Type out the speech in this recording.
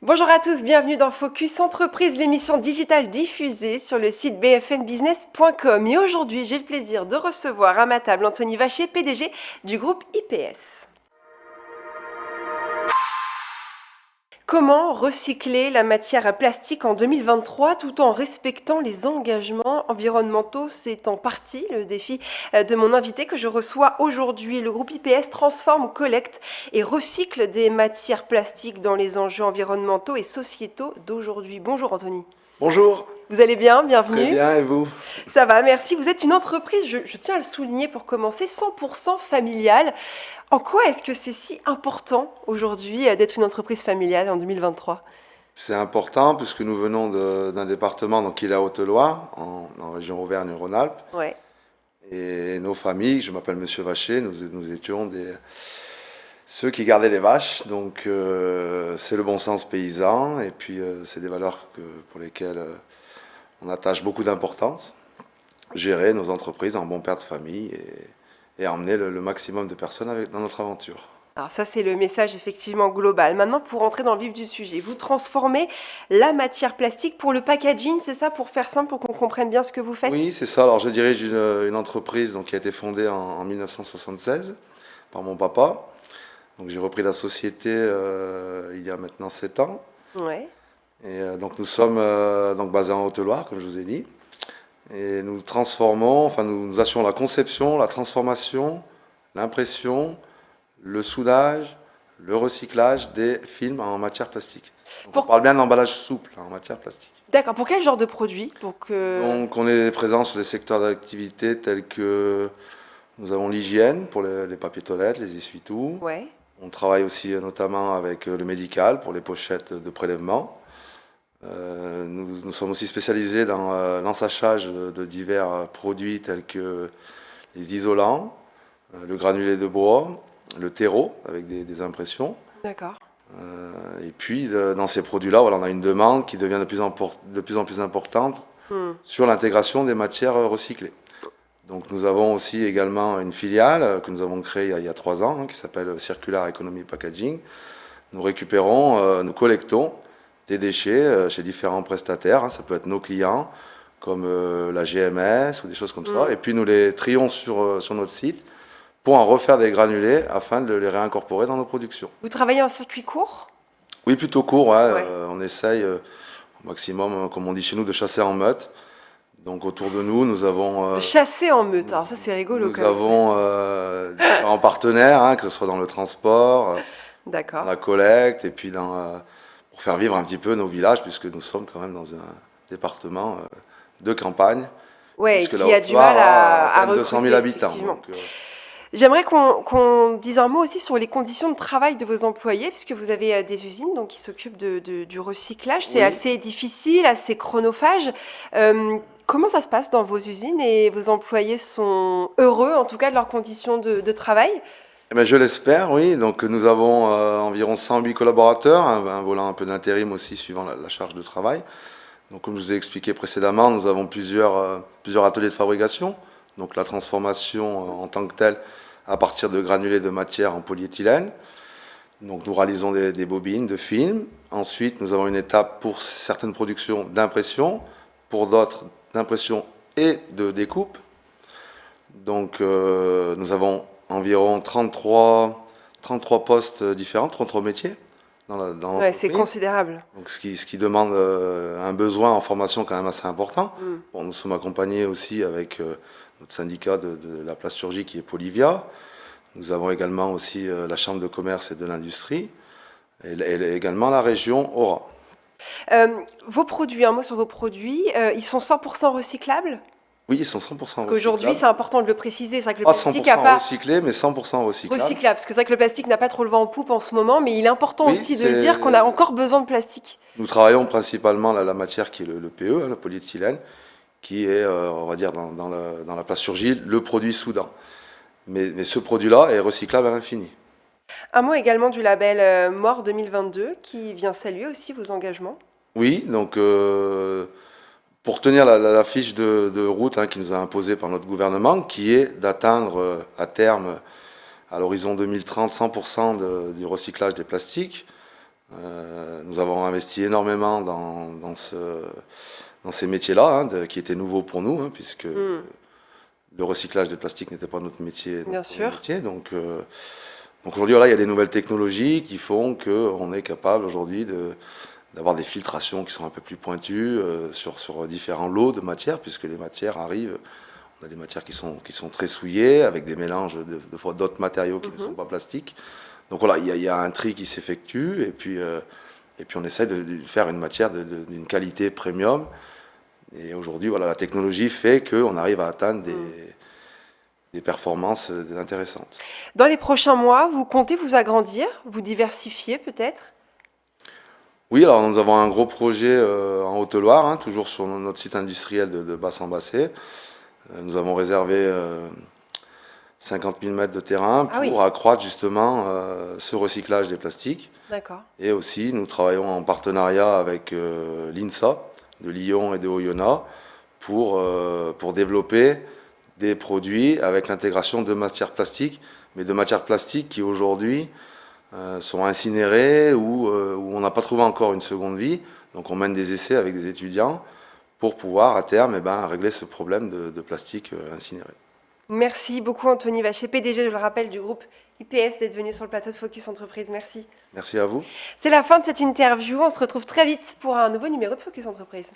Bonjour à tous, bienvenue dans Focus Entreprise, l'émission digitale diffusée sur le site bfmbusiness.com. Et aujourd'hui, j'ai le plaisir de recevoir à ma table Anthony Vacher, PDG du groupe IPS. Comment recycler la matière plastique en 2023 tout en respectant les engagements environnementaux? C'est en partie le défi de mon invité que je reçois aujourd'hui. Le groupe IPS transforme, collecte et recycle des matières plastiques dans les enjeux environnementaux et sociétaux d'aujourd'hui. Bonjour Anthony. Bonjour. Vous allez bien? Bienvenue. Très bien, et vous? Ça va, merci. Vous êtes une entreprise, je tiens à le souligner pour commencer, 100% familiale. En quoi est-ce que c'est si important aujourd'hui d'être une entreprise familiale en 2023? C'est important puisque nous venons d'un département donc, qui est la Haute-Loire, en région Auvergne-Rhône-Alpes. Ouais. Et nos familles, je m'appelle Monsieur Vacher, nous étions ceux qui gardaient les vaches. Donc c'est le bon sens paysan et puis c'est des valeurs pour lesquelles on attache beaucoup d'importance. Gérer nos entreprises en bon père de famille et emmener le maximum de personnes dans notre aventure. Alors ça, c'est le message effectivement global. Maintenant, pour rentrer dans le vif du sujet, vous transformez la matière plastique pour le packaging, c'est ça, pour faire simple, pour qu'on comprenne bien ce que vous faites? Oui, c'est ça. Alors je dirige une entreprise donc, qui a été fondée en 1976 par mon papa. Donc j'ai repris la société il y a maintenant 7 ans. Ouais. Et donc nous sommes donc basés en Haute-Loire, comme je vous ai dit. Et nous transformons, enfin nous assurons la conception, la transformation, l'impression, le soudage, le recyclage des films en matière plastique. Donc, on parle bien d'emballage souple en matière plastique. D'accord. Pour quel genre de produit? Donc on est présent sur des secteurs d'activité tels que nous avons l'hygiène pour les papiers toilettes, les essuie-tout. Ouais. On travaille aussi notamment avec le médical pour les pochettes de prélèvement. Nous sommes aussi spécialisés dans l'ensachage de divers produits tels que les isolants, le granulé de bois, le terreau avec des impressions. D'accord. Et puis dans ces produits-là, voilà, on a une demande qui devient de plus en plus importante sur l'intégration des matières recyclées. Donc nous avons aussi également une filiale que nous avons créée il y a 3 ans qui s'appelle Circular Economy Packaging. Nous récupérons, nous collectons des déchets chez différents prestataires. Ça peut être nos clients comme la GMS ou des choses comme ça. Et puis nous les trions sur notre site pour en refaire des granulés afin de les réincorporer dans nos productions. Vous travaillez en circuit court? Oui, plutôt court. Ouais. Ouais. On essaye au maximum, comme on dit chez nous, de chasser en meute. Donc autour de nous, nous avons... Chasser en meute, alors ça c'est rigolo. Nous avons différents partenaires, que ce soit dans le transport, dans D'accord. la collecte, et puis pour faire vivre un petit peu nos villages, puisque nous sommes quand même dans un département de campagne. Ouais, qui a du mal à recruter, 200 000 habitants. effectivement. J'aimerais qu'on dise un mot aussi sur les conditions de travail de vos employés, puisque vous avez des usines donc, qui s'occupent du recyclage. C'est assez difficile, assez chronophage. Comment ça se passe dans vos usines et vos employés sont heureux, en tout cas, de leurs conditions de travail? Eh bien, je l'espère, oui. Donc nous avons environ 108 collaborateurs, un volant un peu d'intérim aussi suivant la charge de travail. Donc comme je vous ai expliqué précédemment, nous avons plusieurs ateliers de fabrication. Donc la transformation en tant que telle à partir de granulés de matière en polyéthylène. Donc nous réalisons des bobines de films. Ensuite, nous avons une étape pour certaines productions d'impression, pour d'autres d'impression et de découpe. Donc nous avons environ 33 postes différents, 33 métiers dans l'entreprise. C'est considérable. Donc, ce qui demande un besoin en formation quand même assez important. Bon, nous sommes accompagnés aussi avec notre syndicat de la plasturgie qui est Polivia. Nous avons également aussi la Chambre de commerce et de l'industrie et également la région Aura. Vos produits, un mot sur vos produits, ils sont 100% recyclables? Oui, ils sont 100% recyclables. Parce qu'aujourd'hui, c'est important de le préciser. C'est vrai que le Pas plastique 100% n'a pas... recyclé, mais 100% recyclable. Recyclable, parce que c'est vrai que le plastique n'a pas trop le vent en poupe en ce moment, mais il est important aussi de le dire qu'on a encore besoin de plastique. Nous travaillons principalement la matière qui est le PE, le polyéthylène, qui est, on va dire, dans la plasturgie, le produit soudant. Mais ce produit-là est recyclable à l'infini. Un mot également du label MORE 2022, qui vient saluer aussi vos engagements. Oui, donc pour tenir la fiche de route qui nous a imposée par notre gouvernement, qui est d'atteindre à terme, à l'horizon 2030, 100% du recyclage des plastiques. Nous avons investi énormément dans ces métiers-là, hein, qui étaient nouveaux pour nous, hein, puisque le recyclage des plastiques n'était pas notre métier. Bien sûr. Donc aujourd'hui, voilà, il y a des nouvelles technologies qui font qu'on est capable aujourd'hui d'avoir des filtrations qui sont un peu plus pointues sur différents lots de matières, puisque les matières arrivent. On a des matières qui sont très souillées, avec des mélanges de fois d'autres matériaux qui ne sont pas plastiques. Donc voilà, il y a un tri qui s'effectue, et puis on essaie de faire une matière d'une qualité premium. Et aujourd'hui, voilà, la technologie fait qu'on arrive à atteindre des performances intéressantes. Dans les prochains mois, vous comptez vous agrandir, vous diversifier peut-être? Oui, alors nous avons un gros projet en Haute-Loire, hein, toujours sur notre site industriel de Basse-en-Bassée. Nous avons réservé 50 000 mètres de terrain pour accroître justement ce recyclage des plastiques. D'accord. Et aussi, nous travaillons en partenariat avec l'INSA de Lyon et de Oyonnax pour développer des produits avec l'intégration de matières plastiques, mais de matières plastiques qui aujourd'hui sont incinérées ou où on n'a pas trouvé encore une seconde vie. Donc on mène des essais avec des étudiants pour pouvoir à terme régler ce problème de plastique incinéré. Merci beaucoup Anthony Vacher, PDG, je le rappelle, du groupe IPS, d'être venu sur le plateau de Focus Entreprise. Merci. Merci à vous. C'est la fin de cette interview. On se retrouve très vite pour un nouveau numéro de Focus Entreprise.